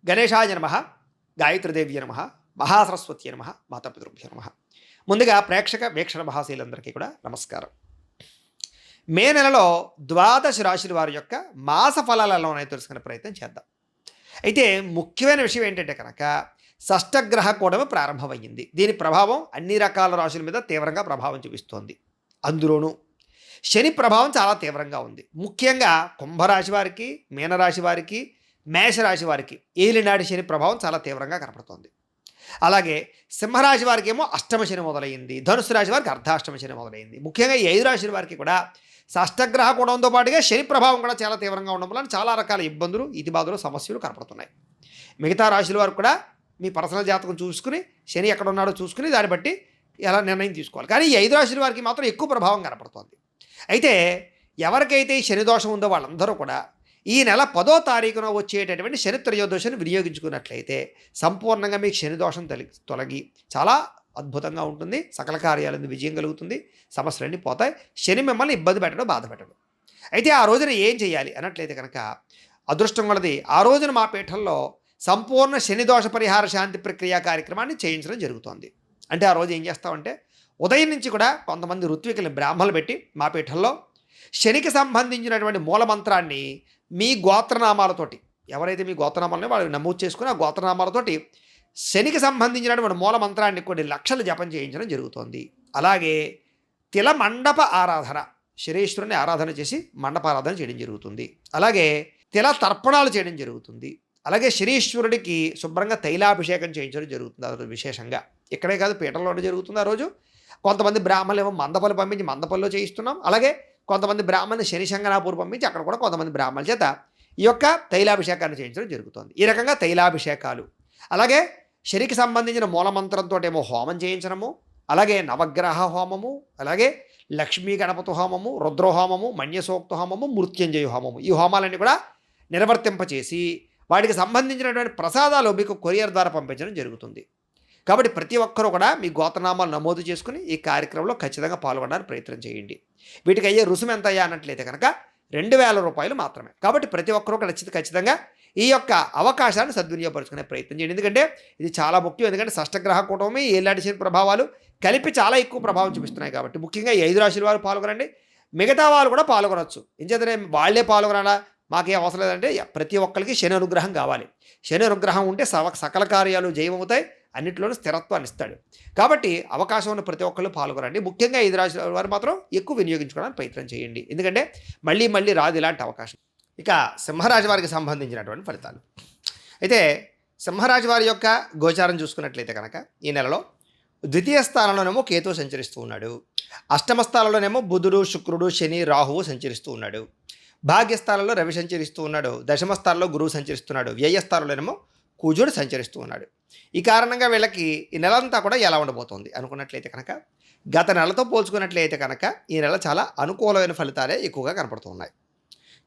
గణేశాయ నమః, గాయత్రీదేవ్య నమః, మహాసరస్వతి నమః, మాతాపితృభ్యో నమః. ముందుగా ప్రేక్షక వీక్షణ మహాశీలందరికీ కూడా నమస్కారం. మే నెలలో ద్వాదశ రాశుల వారి యొక్క మాస ఫలాలు ఎలా ఉన్నాయో తెలుసుకునే ప్రయత్నం చేద్దాం. అయితే ముఖ్యమైన విషయం ఏంటంటే కనుక షష్టగ్రహ కూటమి ప్రారంభమయ్యింది. దీని ప్రభావం అన్ని రకాల రాశుల మీద తీవ్రంగా ప్రభావం చూపిస్తోంది. అందులోనూ శని ప్రభావం చాలా తీవ్రంగా ఉంది. ముఖ్యంగా కుంభరాశి వారికి, మీనరాశి వారికి, మేషరాశి వారికి ఏలినాటి శని ప్రభావం చాలా తీవ్రంగా కనపడుతోంది. అలాగే సింహరాశి వారికి ఏమో అష్టమ శని మొదలైంది, ధనుసు రాశి వారికి అర్ధాష్టమ శని మొదలైంది. ముఖ్యంగా ఈ 5 రాశుల వారికి కూడా షష్టగ్రహ కూడంతో పాటుగా శని ప్రభావం కూడా చాలా తీవ్రంగా ఉండడం వల్ల చాలా రకాల ఇబ్బందులు, ఇతిబాధలు, సమస్యలు కనపడుతున్నాయి. మిగతా రాశుల వారు కూడా మీ పర్సనల్ జాతకం చూసుకుని శని ఎక్కడ ఉన్నాడో చూసుకుని దాన్ని బట్టి ఎలా నిర్ణయం తీసుకోవాలి. కానీ ఈ 5 రాశుల వారికి మాత్రం ఎక్కువ ప్రభావం కనపడుతోంది. అయితే ఎవరికైతే ఈ శని దోషం ఉందో వాళ్ళందరూ కూడా ఈ నెల 10వ తారీఖున వచ్చేటటువంటి శని త్రయోదశిని వినియోగించుకున్నట్లయితే సంపూర్ణంగా మీకు శని దోషం తొలగి చాలా అద్భుతంగా ఉంటుంది. సకల కార్యాలను విజయం కలుగుతుంది, సమస్యలన్నీ పోతాయి. శని మిమ్మల్ని ఇబ్బంది పెట్టడం, బాధ పెట్టడం. అయితే ఆ రోజున ఏం చేయాలి అన్నట్లయితే కనుక అదృష్టం కొలది ఆ రోజున మా పీఠంలో సంపూర్ణ శని దోష పరిహార శాంతి ప్రక్రియ కార్యక్రమాన్ని చేయించడం జరుగుతోంది. అంటే ఆ రోజు ఏం చేస్తామంటే ఉదయం నుంచి కూడా కొంతమంది ఋత్వికులు బ్రాహ్మణులు పెట్టి మా పీఠంలో శనికి సంబంధించినటువంటి మూలమంత్రాన్ని మీ గోత్రనామాలతోటి, ఎవరైతే మీ గోత్రనామాలని వాళ్ళు నమోదు చేసుకుని ఆ గోత్రనామాలతోటి శనికి సంబంధించినటువంటి మూలమంత్రాన్ని కొన్ని లక్షలు జపం చేయించడం జరుగుతోంది. అలాగే తిల మండప ఆరాధన, శనీశ్వరుని ఆరాధన చేసి మండప ఆరాధన చేయడం జరుగుతుంది. అలాగే తిల తర్పణాలు చేయడం జరుగుతుంది. అలాగే శనీశ్వరుడికి శుభ్రంగా తైలాభిషేకం చేయించడం జరుగుతుంది. అది విశేషంగా ఇక్కడే కాదు, పీఠంలోనే జరుగుతుంది. ఆ రోజు కొంతమంది బ్రాహ్మణులు ఏమో మందపల్లి పంపించి మందపల్లిలో చేయిస్తున్నాం. అలాగే కొంతమంది బ్రాహ్మణులు శని శంగనాపూర్ పంపించి అక్కడ కూడా కొంతమంది బ్రాహ్మణుల చేత ఈ యొక్క తైలాభిషేకాన్ని చేయించడం జరుగుతుంది. ఈ రకంగా తైలాభిషేకాలు, అలాగే శనికి సంబంధించిన మూలమంత్రంతో ఏమో హోమం చేయించడము, అలాగే నవగ్రహ హోమము, అలాగే లక్ష్మీ గణపతి హోమము, రుద్రహోమము, మన్యసూక్త హోమము, మృత్యుంజయ హోమము, ఈ హోమాలన్నీ కూడా నిర్వర్తింపచేసి వాటికి సంబంధించినటువంటి ప్రసాదాలు మీకు కొరియర్ ద్వారా పంపించడం జరుగుతుంది. కాబట్టి ప్రతి ఒక్కరూ కూడా మీ గోత్రనామాలు నమోదు చేసుకుని ఈ కార్యక్రమంలో ఖచ్చితంగా పాల్గొనడానికి ప్రయత్నం చేయండి. వీటికి అయ్యే రుసుము ఎంత అయ్యా అన్నట్లయితే కనుక 2000 రూపాయలు మాత్రమే. కాబట్టి ప్రతి ఒక్కరూ ఖచ్చితంగా ఈ యొక్క అవకాశాన్ని సద్వినియోగపరుచుకునే ప్రయత్నం చేయండి. ఎందుకంటే ఇది చాలా ముఖ్యం. ఎందుకంటే షష్టగ్రహ కూటమి, ఏలాంటి శని ప్రభావాలు కలిపి చాలా ఎక్కువ ప్రభావం చూపిస్తున్నాయి. కాబట్టి ముఖ్యంగా ఈ 5 రాశుల వారు పాల్గొనండి. మిగతా వాళ్ళు కూడా పాల్గొనవచ్చు. ఇంచేతనే వాళ్ళే పాల్గొనాలా, మాకేం అవసరం లేదంటే ప్రతి ఒక్కరికి శని అనుగ్రహం కావాలి. శని అనుగ్రహం ఉంటే సకల కార్యాలు జయమవుతాయి, అన్నింటిలోనూ స్థిరత్వాన్ని ఇస్తాడు. కాబట్టి అవకాశం ఉన్న ప్రతి ఒక్కళ్ళు పాల్గొనండి. ముఖ్యంగా 5 రాశుల వారు మాత్రం ఎక్కువ వినియోగించుకోవడానికి ప్రయత్నం చేయండి. ఎందుకంటే మళ్ళీ రాదు ఇలాంటి అవకాశం. ఇక సింహరాశి వారికి సంబంధించినటువంటి ఫలితాలు. అయితే సింహరాశి వారి యొక్క గోచారం చూసుకున్నట్లయితే కనుక ఈ నెలలో ద్వితీయ స్థానంలోనేమో కేతువు సంచరిస్తూ ఉన్నాడు. అష్టమ స్థానంలోనేమో బుధుడు, శుక్రుడు, శని, రాహువు సంచరిస్తూ ఉన్నాడు. భాగ్యస్థానంలో రవి సంచరిస్తూ ఉన్నాడు. దశమ స్థానంలో గురువు సంచరిస్తున్నాడు. వ్యయస్థానంలోనేమో కుజుడు సంచరిస్తూ ఉన్నాడు. ఈ కారణంగా వీళ్ళకి ఈ నెలంతా కూడా ఎలా ఉండబోతోంది అనుకున్నట్లయితే కనుక గత నెలతో పోల్చుకున్నట్లయితే కనుక ఈ నెల చాలా అనుకూలమైన ఫలితాలే ఎక్కువగా కనపడుతూ ఉన్నాయి.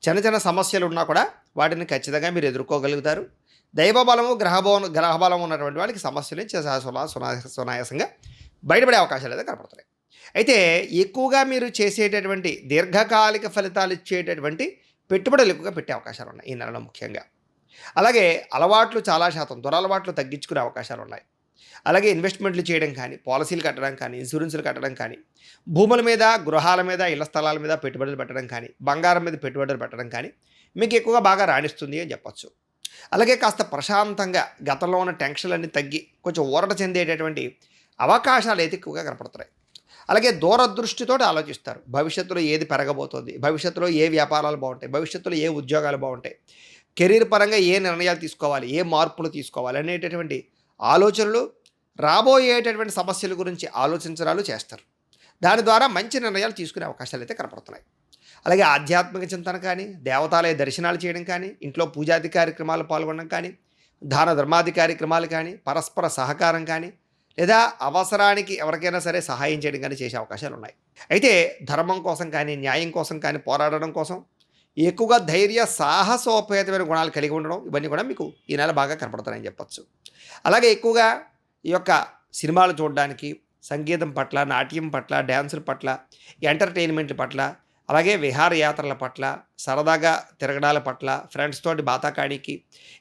చిన్న సమస్యలు ఉన్నా కూడా వాటిని ఖచ్చితంగా మీరు ఎదుర్కోగలుగుతారు. దైవబలము, గ్రహబలం ఉన్నటువంటి వాళ్ళకి సమస్యలు సునాయాసంగా బయటపడే అవకాశాలు అయితే కనపడుతున్నాయి. అయితే ఎక్కువగా మీరు చేసేటటువంటి దీర్ఘకాలిక ఫలితాలు ఇచ్చేటటువంటి పెట్టుబడులు ఎక్కువగా పెట్టే అవకాశాలు ఉన్నాయి ఈ నెలలో ముఖ్యంగా. అలాగే అలవాట్లు చాలా శాతం దురలవాట్లు తగ్గించుకునే అవకాశాలు ఉన్నాయి. అలాగే ఇన్వెస్ట్మెంట్లు చేయడం కానీ, పాలసీలు కట్టడం కానీ, ఇన్సూరెన్సులు కట్టడం కానీ, భూముల మీద, గృహాల మీద, ఇళ్ల స్థలాల మీద పెట్టుబడులు పెట్టడం కానీ, బంగారం మీద పెట్టుబడులు పెట్టడం కానీ మీకు ఎక్కువగా బాగా రాణిస్తుంది అని చెప్పచ్చు. అలాగే కాస్త ప్రశాంతంగా గతంలో ఉన్న టెన్షన్లన్నీ తగ్గి కొంచెం ఊరట చెందేటటువంటి అవకాశాలు అయితే ఎక్కువగా కనపడుతున్నాయి. అలాగే దూరదృష్టితో ఆలోచిస్తారు. భవిష్యత్తులో ఏది పెరగబోతోంది, భవిష్యత్తులో ఏ వ్యాపారాలు బాగుంటాయి, భవిష్యత్తులో ఏ ఉద్యోగాలు బాగుంటాయి, కెరీర్ పరంగా ఏ నిర్ణయాలు తీసుకోవాలి, ఏ మార్పులు తీసుకోవాలి అనేటటువంటి ఆలోచనలు, రాబోయేటటువంటి సమస్యల గురించి ఆలోచించడాలు చేస్తారు. దాని ద్వారా మంచి నిర్ణయాలు తీసుకునే అవకాశాలు అయితే కనపడుతున్నాయి. అలాగే ఆధ్యాత్మిక చింతన కానీ, దేవతాలయ దర్శనాలు చేయడం కానీ, ఇంట్లో పూజాది కార్యక్రమాలు పాల్గొనడం కానీ, దాన ధర్మాది కార్యక్రమాలు కానీ, పరస్పర సహకారం కానీ, లేదా అవసరానికి ఎవరికైనా సరే సహాయం చేయడం కానీ చేసే అవకాశాలు ఉన్నాయి. అయితే ధర్మం కోసం కానీ, న్యాయం కోసం కానీ పోరాడడం కోసం ఎక్కువగా ధైర్య సాహసోపేతమైన గుణాలు కలిగి ఉండడం, ఇవన్నీ కూడా మీకు ఈ నెల బాగా కనపడుతున్నాయని చెప్పచ్చు. అలాగే ఎక్కువగా ఈ యొక్క సినిమాలు చూడడానికి, సంగీతం పట్ల, నాట్యం పట్ల, డ్యాన్సుల పట్ల, ఎంటర్టైన్మెంట్ పట్ల, అలాగే విహారయాత్రల పట్ల, సరదాగా తిరగడాల పట్ల, ఫ్రెండ్స్ తోటి బాతాకాడికి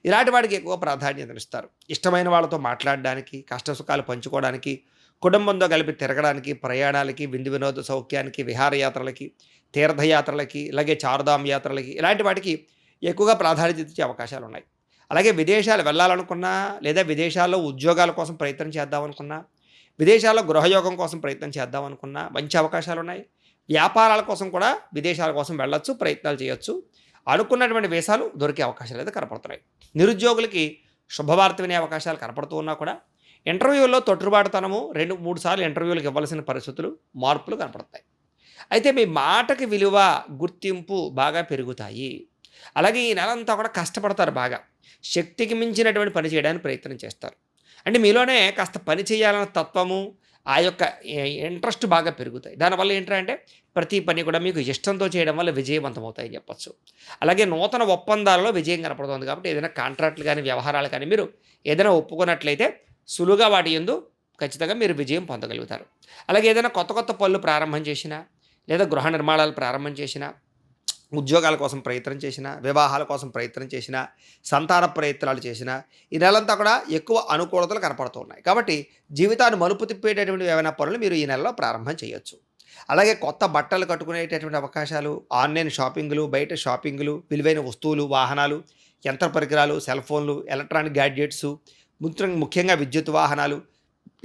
ఇలాంటి వాటికి ఎక్కువ ప్రాధాన్యతనిస్తారు. ఇష్టమైన వాళ్ళతో మాట్లాడడానికి, కష్టసుఖాలు పంచుకోవడానికి, కుటుంబంతో కలిపి తిరగడానికి, ప్రయాణాలకి, విందు వినోద సౌఖ్యానికి, విహారయాత్రలకి, తీర్థయాత్రలకి, అలాగే చారుధామ్ యాత్రలకి ఇలాంటి వాటికి ఎక్కువగా ప్రాధాన్యత ఇచ్చే అవకాశాలున్నాయి. అలాగే విదేశాలు వెళ్ళాలనుకున్నా, లేదా విదేశాల్లో ఉద్యోగాల కోసం ప్రయత్నం చేద్దామనుకున్నా, విదేశాల్లో గృహయోగం కోసం ప్రయత్నం చేద్దామనుకున్నా మంచి అవకాశాలున్నాయి. వ్యాపారాల కోసం కూడా విదేశాల కోసం వెళ్ళొచ్చు, ప్రయత్నాలు చేయొచ్చు. అనుకున్నటువంటి వీసాలు దొరికే అవకాశాలైతే కనపడుతున్నాయి. నిరుద్యోగులకి శుభవార్త వినే అవకాశాలు కనపడుతూ ఉన్నా కూడా ఇంటర్వ్యూల్లో తొట్టుబాటుతనము 2, 3 సార్లు ఇంటర్వ్యూలకు ఇవ్వాల్సిన పరిస్థితులు, మార్పులు కనపడతాయి. అయితే మీ మాటకి విలువ, గుర్తింపు బాగా పెరుగుతాయి. అలాగే ఈ నెలంతా కూడా కష్టపడతారు బాగా. శక్తికి మించినటువంటి పని చేయడానికి ప్రయత్నం చేస్తారు. అంటే మీలోనే కాస్త పని చేయాలన్న తత్వము, ఆ యొక్క ఇంట్రెస్ట్ బాగా పెరుగుతాయి. దానివల్ల ఏంటంటే ప్రతి పని కూడా మీకు ఇష్టంతో చేయడం వల్ల విజయవంతమవుతాయని చెప్పొచ్చు. అలాగే నూతన ఒప్పందాలలో విజయం కనపడుతుంది కాబట్టి ఏదైనా కాంట్రాక్టులు కానీ, వ్యవహారాలు కానీ మీరు ఏదైనా ఒప్పుకున్నట్లయితే సులువుగా వాటి యందు ఖచ్చితంగా మీరు విజయం పొందగలుగుతారు. అలాగే ఏదైనా కొత్త కొత్త పనులు ప్రారంభం చేసినా, లేదా గృహ నిర్మాణాలు ప్రారంభం చేసినా, ఉద్యోగాల కోసం ప్రయత్నం చేసినా, వివాహాల కోసం ప్రయత్నం చేసినా, సంతాన ప్రయత్నాలు చేసినా ఈ నెలంతా కూడా ఎక్కువ అనుకూలతలు కనపడుతూ ఉన్నాయి. కాబట్టి జీవితాన్ని మలుపు తిప్పేటటువంటి ఏమైనా పనులు మీరు ఈ నెలలో ప్రారంభం చేయొచ్చు. అలాగే కొత్త బట్టలు కట్టుకునేటటువంటి అవకాశాలు, ఆన్లైన్ షాపింగ్లు, బయట షాపింగ్లు, విలువైన వస్తువులు, వాహనాలు, యంత్ర పరికరాలు, సెల్ ఫోన్లు, ఎలక్ట్రానిక్ గ్యాడ్జెట్సు, ముఖ్యంగా విద్యుత్ వాహనాలు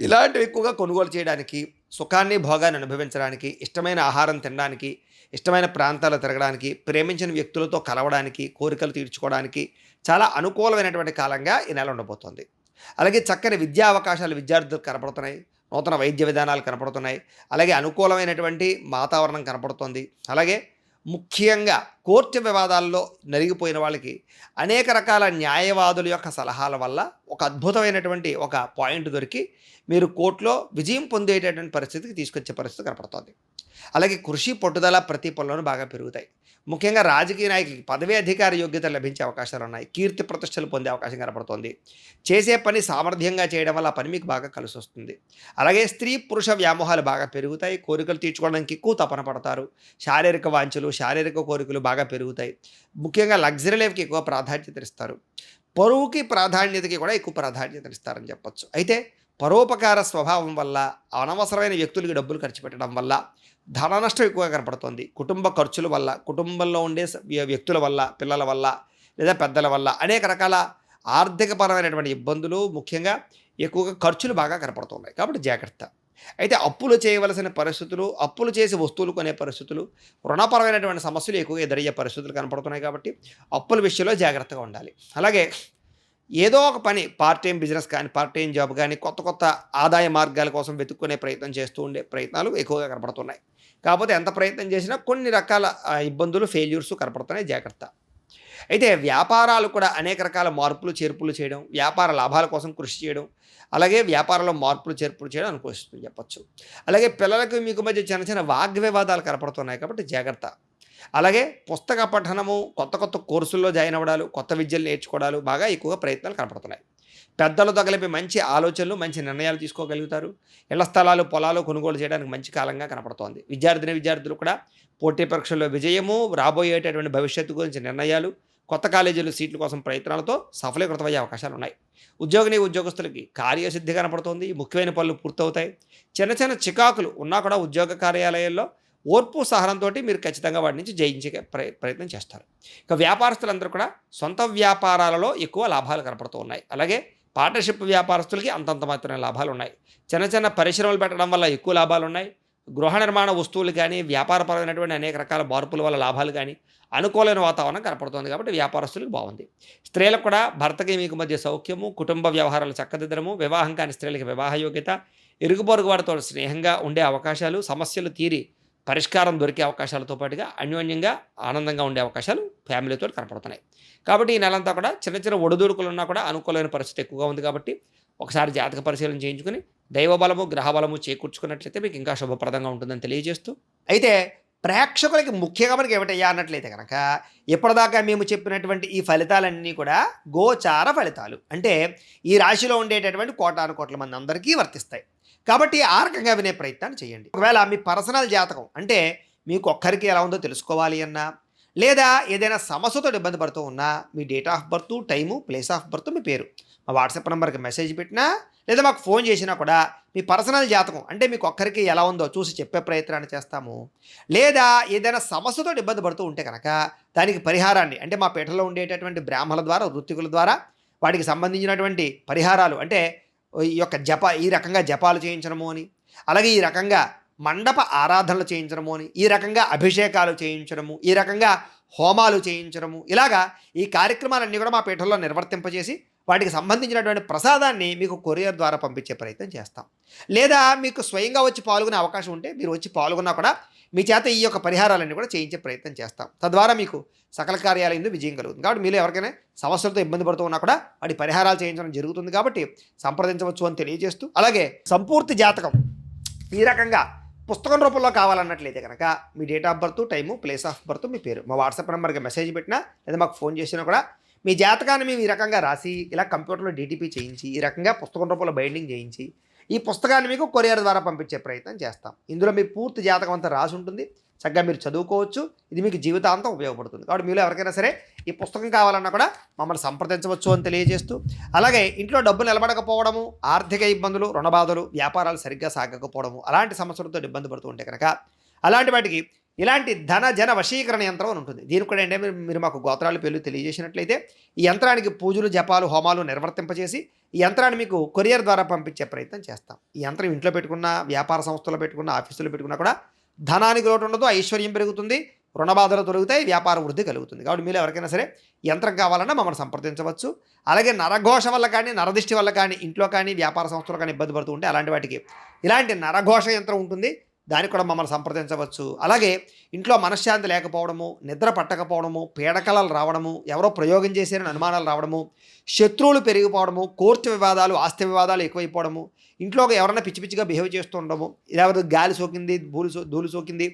ఇలాంటివి ఎక్కువగా కొనుగోలు చేయడానికి, సుఖాన్ని భోగాన్ని అనుభవించడానికి, ఇష్టమైన ఆహారం తినడానికి, ఇష్టమైన ప్రాంతాలు తిరగడానికి, ప్రేమించిన వ్యక్తులతో కలవడానికి, కోరికలు తీర్చుకోవడానికి చాలా అనుకూలమైనటువంటి కాలంగా ఈ నెల ఉండబోతోంది. అలాగే చక్కని విద్యా అవకాశాలు విద్యార్థులకు కనపడుతున్నాయి. నూతన వైద్య విధానాలు కనపడుతున్నాయి. అలాగే అనుకూలమైనటువంటి వాతావరణం కనపడుతోంది. అలాగే ముఖ్యంగా కోర్టు వివాదాల్లో నలిగిపోయిన వాళ్ళకి అనేక రకాల న్యాయవాదుల యొక్క సలహాల వల్ల ఒక అద్భుతమైనటువంటి ఒక పాయింట్ దొరికి మీరు కోర్టులో విజయం పొందేటటువంటి పరిస్థితికి తీసుకొచ్చే పరిస్థితి కనపడుతోంది. అలాగే కృషి, పట్టుదల ప్రతి పనులను బాగా పెరుగుతాయి. ముఖ్యంగా రాజకీయ నాయకులకి పదవీ అధికార యోగ్యత లభించే అవకాశాలు ఉన్నాయి. కీర్తి ప్రతిష్టలు పొందే అవకాశం కనపడుతోంది. చేసే పని సామర్థ్యంగా చేయడం వల్ల ఆ పని మీకు బాగా కలిసి వస్తుంది. అలాగే స్త్రీ పురుష వ్యామోహాలు బాగా పెరుగుతాయి. కోరికలు తీర్చుకోవడానికి ఎక్కువ తపన పడతారు. శారీరక వాంఛలు, శారీరక కోరికలు బాగా పెరుగుతాయి. ముఖ్యంగా లగ్జరీ లైఫ్కి ఎక్కువ ప్రాధాన్యత ఇస్తారు. పరువుకి ప్రాధాన్యతకి కూడా ఎక్కువ ప్రాధాన్యత ఇస్తారని చెప్పొచ్చు. అయితే పరోపకార స్వభావం వల్ల, అనవసరమైన వ్యక్తులకి డబ్బులు ఖర్చు పెట్టడం వల్ల ధన నష్టం ఎక్కువగా కనపడుతోంది. కుటుంబ ఖర్చుల వల్ల, కుటుంబంలో ఉండే వ్యక్తుల వల్ల, పిల్లల వల్ల, లేదా పెద్దల వల్ల అనేక రకాల ఆర్థికపరమైనటువంటి ఇబ్బందులు, ముఖ్యంగా ఎక్కువగా ఖర్చులు బాగా కనపడుతున్నాయి. కాబట్టి జాగ్రత్త. అయితే అప్పులు చేయవలసిన పరిస్థితులు, అప్పులు చేసి వస్తువులు కొనే పరిస్థితులు, రుణపరమైనటువంటి సమస్యలు ఎక్కువగా ఎదురయ్యే పరిస్థితులు కనపడుతున్నాయి. కాబట్టి అప్పుల విషయంలో జాగ్రత్తగా ఉండాలి. అలాగే ఏదో ఒక పని, పార్ట్ టైం బిజినెస్ కానీ, పార్ట్ టైం జాబ్ కానీ, కొత్త కొత్త ఆదాయ మార్గాల కోసం వెతుక్కునే ప్రయత్నం చేస్తూ ఉండే ప్రయత్నాలు ఎక్కువగా కనపడుతున్నాయి. కాకపోతే ఎంత ప్రయత్నం చేసినా కొన్ని రకాల ఇబ్బందులు, ఫెయిల్యూర్స్ కనపడుతున్నాయి. జాగ్రత్త. అయితే వ్యాపారాలు కూడా అనేక రకాల మార్పులు, చేర్పులు చేయడం, వ్యాపార లాభాల కోసం కృషి చేయడం, అలాగే వ్యాపారంలో మార్పులు, చేర్పులు చేయడం అనుకోవచ్చు చెప్పచ్చు. అలాగే పిల్లలకు మీకు మధ్య చిన్న చిన్న వాగ్వివాదాలు కనపడుతున్నాయి. కాబట్టి జాగ్రత్త. అలాగే పుస్తక పఠనము, కొత్త కొత్త కోర్సుల్లో జాయిన్ అవ్వడాలు, కొత్త విద్యలు నేర్చుకోవడాలు బాగా ఎక్కువగా ప్రయత్నాలు కనపడుతున్నాయి. పెద్దలతో కలిపి మంచి ఆలోచనలు, మంచి నిర్ణయాలు తీసుకోగలుగుతారు. ఇళ్ల స్థలాలు, పొలాలు కొనుగోలు చేయడానికి మంచి కాలంగా కనపడుతోంది. విద్యార్థులు కూడా పోటీ పరీక్షల్లో విజయము, రాబోయేటటువంటి భవిష్యత్తు గురించి నిర్ణయాలు, కొత్త కాలేజీలు సీట్ల కోసం ప్రయత్నాలతో సఫలీకృతమయ్యే అవకాశాలు ఉన్నాయి. ఉద్యోగస్తులకి కార్యసిద్ధి కనపడుతోంది. ముఖ్యమైన పనులు పూర్తవుతాయి. చిన్న చిన్న చికాకులు ఉన్నా కూడా ఉద్యోగ కార్యాలయాల్లో ఓర్పు సహనంతో మీరు ఖచ్చితంగా వాటి నుంచి జయించే ప్రయత్నం చేస్తారు. ఇక వ్యాపారస్తులందరూ కూడా సొంత వ్యాపారాలలో ఎక్కువ లాభాలు కనపడుతూ ఉన్నాయి. అలాగే పార్ట్నర్షిప్ వ్యాపారస్తులకి అంతంత మాత్రమే లాభాలు ఉన్నాయి. చిన్న చిన్న పరిశ్రమలు పెట్టడం వల్ల ఎక్కువ లాభాలు ఉన్నాయి. గృహ నిర్మాణ వస్తువులు కానీ, వ్యాపారపరమైనటువంటి అనేక రకాల మార్పుల వల్ల లాభాలు కానీ, అనుకూలమైన వాతావరణం కనపడుతుంది. కాబట్టి వ్యాపారస్తులకు బాగుంది. స్త్రీలకు కూడా భర్తకి మీకు మధ్య సౌఖ్యము, కుటుంబ వ్యవహారాలు చక్కదిద్దడము, వివాహం కాని స్త్రీలకి వివాహ యోగ్యత, ఇరుగు పొరుగు వారితో స్నేహంగా ఉండే అవకాశాలు, సమస్యలు తీరి పరిష్కారం దొరికే అవకాశాలతో పాటుగా అన్యోన్యంగా ఆనందంగా ఉండే అవకాశాలు ఫ్యామిలీతో కనపడుతున్నాయి. కాబట్టి ఈ నెలంతా కూడా చిన్న చిన్న ఒడిదుడుకులు ఉన్నా కూడా అనుకూలమైన పరిస్థితి ఎక్కువగా ఉంది. కాబట్టి ఒకసారి జాతక పరిశీలన చేయించుకుని దైవబలము, గ్రహబలము చేకూర్చుకున్నట్లయితే మీకు ఇంకా శుభప్రదంగా ఉంటుందని తెలియజేస్తూ, అయితే ప్రేక్షకులకి ముఖ్యంగా మనకి ఏమిటయ్యా అన్నట్లయితే కనుక ఇప్పటిదాకా మేము చెప్పినటువంటి ఈ ఫలితాలన్నీ కూడా గోచార ఫలితాలు. అంటే ఈ రాశిలో ఉండేటటువంటి కోటాను కోట్ల మంది అందరికీ వర్తిస్తాయి. కాబట్టి ఆ రకంగా వినే ప్రయత్నాన్ని చేయండి. ఒకవేళ మీ పర్సనల్ జాతకం అంటే మీకు ఒక్కరికి ఎలా ఉందో తెలుసుకోవాలి అన్నా, లేదా ఏదైనా సమస్యతో ఇబ్బంది పడుతూ ఉన్నా మీ date of birth, time, place of birth, మీ పేరు మా వాట్సాప్ నెంబర్కి మెసేజ్ పెట్టినా లేదా మాకు ఫోన్ చేసినా కూడా మీ పర్సనల్ జాతకం అంటే మీకు ఒక్కరికి ఎలా ఉందో చూసి చెప్పే ప్రయత్నాన్ని చేస్తాము. లేదా ఏదైనా సమస్యతో ఇబ్బంది పడుతూ ఉంటే కనుక దానికి పరిహారాన్ని అంటే మా పీఠంలో ఉండేటటువంటి బ్రాహ్మణుల ద్వారా, వృత్తికుల ద్వారా వాటికి సంబంధించినటువంటి పరిహారాలు అంటే ఈ యొక్క ఈ రకంగా జపాలు చేయించడము అని, అలాగే ఈ రకంగా మండప ఆరాధనలు చేయించడము అని, ఈ రకంగా అభిషేకాలు చేయించడము, ఈ రకంగా హోమాలు చేయించడము, ఇలాగా ఈ కార్యక్రమాలన్నీ కూడా మా పీఠంలో నిర్వర్తింపజేసి వాటికి సంబంధించినటువంటి ప్రసాదాన్ని మీకు కొరియర్ ద్వారా పంపించే ప్రయత్నం చేస్తాం. లేదా మీకు స్వయంగా వచ్చి పాల్గొనే అవకాశం ఉంటే మీరు వచ్చి పాల్గొన్నా కూడా మీ చేత ఈ యొక్క పరిహారాలన్నీ కూడా చేయించే ప్రయత్నం చేస్తాం. తద్వారా మీకు సకల కార్యాలయంలో విజయం కలుగుతుంది. కాబట్టి మీరు ఎవరికైనా సమస్యలతో ఇబ్బంది పడుతూ ఉన్నా కూడా వాటి పరిహారాలు చేయించడం జరుగుతుంది. కాబట్టి సంప్రదించవచ్చు అని తెలియజేస్తూ, అలాగే సంపూర్తి జాతకం ఈ రకంగా పుస్తకం రూపంలో కావాలన్నట్లయితే కనుక మీ date of birth, time, place of birth, మీ పేరు మా వాట్సాప్ నెంబర్కి మెసేజ్ పెట్టినా లేదా మాకు ఫోన్ చేసినా కూడా మీ జాతకాన్ని మేము ఈ రకంగా రాసి ఇలా కంప్యూటర్లో డీటీపీ చేయించి ఈ రకంగా పుస్తకం రూపంలో బైండింగ్ చేయించి ఈ పుస్తకాన్ని మీకు కొరియర్ ద్వారా పంపించే ప్రయత్నం చేస్తాం. ఇందులో మీ పూర్తి జాతకం అంతా రాసి ఉంటుంది. చక్కగా మీరు చదువుకోవచ్చు. ఇది మీకు జీవితాంతం ఉపయోగపడుతుంది. కాబట్టి మీలో ఎవరికైనా సరే ఈ పుస్తకం కావాలన్నా కూడా మమ్మల్ని సంప్రదించవచ్చు అని తెలియజేస్తూ, అలాగే ఇంట్లో డబ్బు నిలబడకపోవడము, ఆర్థిక ఇబ్బందులు, రుణబాధలు, వ్యాపారాలు సరిగ్గా సాగకపోవడము, అలాంటి సమస్యలతో ఇబ్బంది పడుతూ ఉంటే కనుక అలాంటి వాటికి ఇలాంటి ధన జన వశీకరణ యంత్రం అని ఉంటుంది. దీనికి కూడా ఏంటంటే మీరు మాకు గోత్రాల పేర్లు తెలియజేసినట్లయితే ఈ యంత్రానికి పూజలు, జపాలు, హోమాలు నిర్వర్తింపజేసి ఈ యంత్రాన్ని మీకు కొరియర్ ద్వారా పంపించే ప్రయత్నం చేస్తాం. ఈ యంత్రం ఇంట్లో పెట్టుకున్న, వ్యాపార సంస్థలో పెట్టుకున్న, ఆఫీసులో పెట్టుకున్నా కూడా ధనానికి లోటు ఉండదు, ఐశ్వర్యం పెరుగుతుంది, రుణబాధలు తొలగుతాయి, వ్యాపార వృద్ధి కలుగుతుంది. కాబట్టి మీరు ఎవరికైనా సరే యంత్రం కావాలన్నా మమ్మల్ని సంప్రదించవచ్చు. అలాగే నరఘోష వల్ల కానీ, నరదిష్టి వల్ల కానీ, ఇంట్లో కానీ, వ్యాపార సంస్థలు కానీ ఇబ్బంది పడుతూ ఉంటే అలాంటి వాటికి ఇలాంటి నరఘోష యంత్రం ఉంటుంది. దానికి కూడా మమ్మల్ని సంప్రదించవచ్చు. అలాగే ఇంట్లో మనశ్శాంతి లేకపోవడము, నిద్ర పట్టకపోవడము, పీడకలలు రావడము, ఎవరో ప్రయోగం చేశారని అనుమానాలు రావడము, శత్రువులు పెరిగిపోవడము, కోర్టు వివాదాలు, ఆస్తి వివాదాలు ఎక్కువైపోవడము, ఇంట్లో ఎవరైనా పిచ్చి పిచ్చిగా బిహేవ్ చేస్తూ ఉండడము, ఎవరు గాలి సోకింది, ధూళి సోకింది,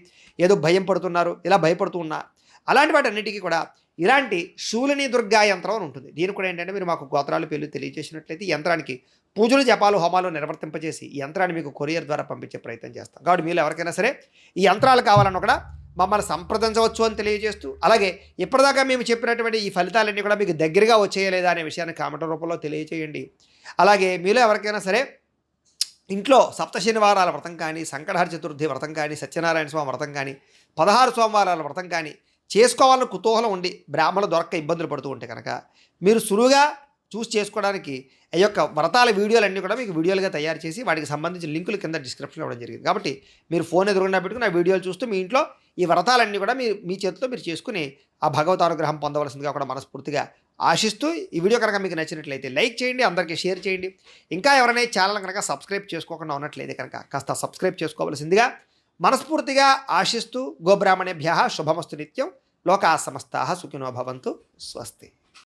ఏదో భయం పడుతున్నారు, ఇలా భయపడుతూ ఉన్నా అలాంటి వాటి అన్నిటికీ కూడా ఇలాంటి శూలిని దుర్గా యంత్రం అని ఉంటుంది. దీనికి కూడా ఏంటంటే మీరు మాకు గోత్రాల పేర్లు తెలియజేసినట్లయితే ఈ యంత్రానికి పూజలు, జపాలు, హోమాలు నిర్వర్తింపజేసి ఈ యంత్రాన్ని మీకు కొరియర్ ద్వారా పంపించే ప్రయత్నం చేస్తాం. కాబట్టి మీరు ఎవరికైనా సరే ఈ యంత్రాలు కావాలన్నా కూడా మమ్మల్ని సంప్రదించవచ్చు అని తెలియజేస్తూ, అలాగే ఇప్పటిదాకా మేము చెప్పినటువంటి ఈ ఫలితాలన్నీ కూడా మీకు దగ్గరగా వచ్చేయలేదా అనే విషయాన్ని కామెంట్ రూపంలో తెలియజేయండి. అలాగే మీలో ఎవరికైనా సరే ఇంట్లో సప్త శనివారాల వ్రతం కానీ, సంకటహర చతుర్థి వ్రతం కానీ, సత్యనారాయణ స్వామి వ్రతం కానీ, 16 సోమవారాల వ్రతం కానీ చేసుకోవాలని కుతూహలం ఉండి బ్రాహ్మణులు దొరక్క ఇబ్బందులు పడుతూ ఉంటే కనుక మీరు సులువుగా చూసి చేసుకోవడానికి ఈ యొక్క వ్రతాల వీడియోలన్నీ కూడా మీకు వీడియోలుగా తయారు చేసి వాటికి సంబంధించిన లింకులు కింద డిస్క్రిప్షన్లో ఇవ్వడం జరిగింది. కాబట్టి మీరు ఫోన్ ఎదురుగుండా పెట్టుకుని ఆ వీడియోలు చూస్తూ మీ ఇంట్లో ఈ వ్రతాలన్నీ కూడా మీ చేతితో మీరు చేసుకుని ఆ భగవత్ అనుగ్రహం పొందవలసిందిగా కూడా మనస్ఫూర్తిగా ఆశిస్తూ, ఈ వీడియో కనుక మీకు నచ్చినట్లయితే లైక్ చేయండి, అందరికీ షేర్ చేయండి. ఇంకా ఎవరైనా ఛానల్ కనుక సబ్స్క్రైబ్ చేసుకోకుండా ఉన్నట్లయితే కనుక కాస్త సబ్స్క్రైబ్ చేసుకోవలసిందిగా మనస్ఫూర్తిగా ఆశిస్తూ, గోబ్రాహ్మణేభ్యః శుభమస్తు నిత్యం. లోకా సమస్తాః సుఖినో భవంతు. స్వస్తి.